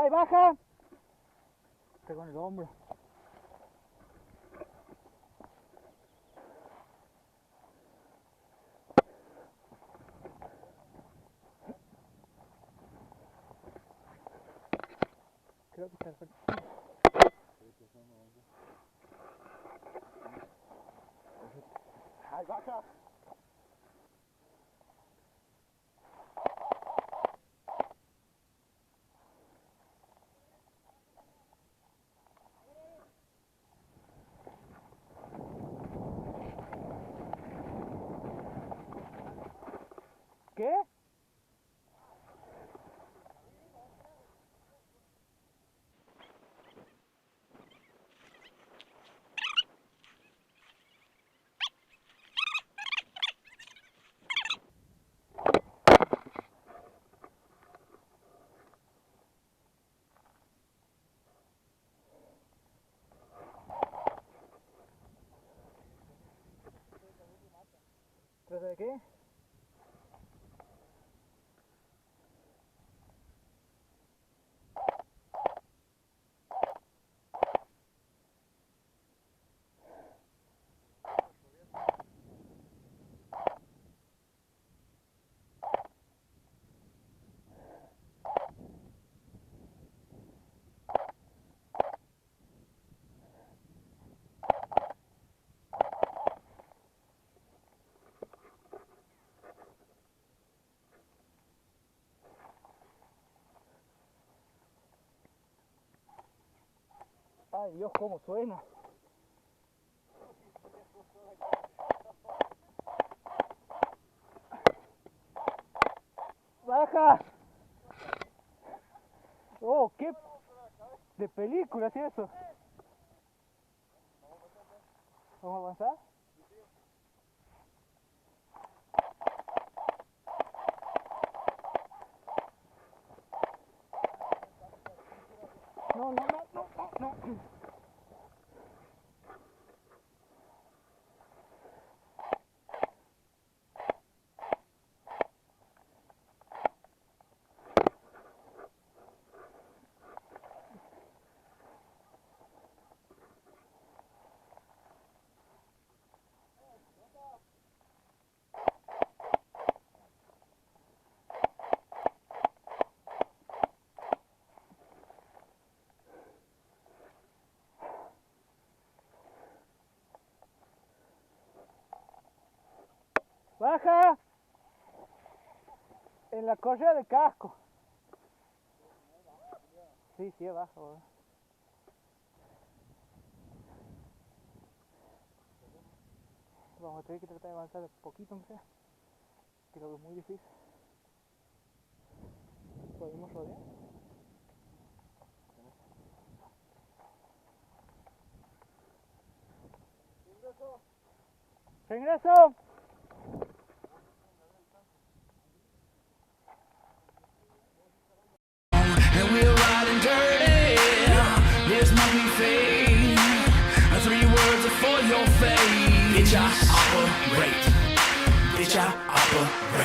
¡Ay, baja! Pegó en el hombro. Creo que está fuerte. ¡Ay, baja! ¿Qué? ¿Trata de qué? Ay, Dios, cómo suena. ¡Baja! Oh, qué de película es eso. ¿Vamos a avanzar? No, no, no, no, no, no. ¡Baja! En la correa de casco. Sí, sí, baja, bro. Vamos a tener que tratar de avanzar un poquito, aunque sea. Que lo veo muy difícil. ¿Podemos rodear? ¡Regreso! And we're riding dirty. There's money fade. 3 words for your fate. Bitch, I operate. Bitch, I operate.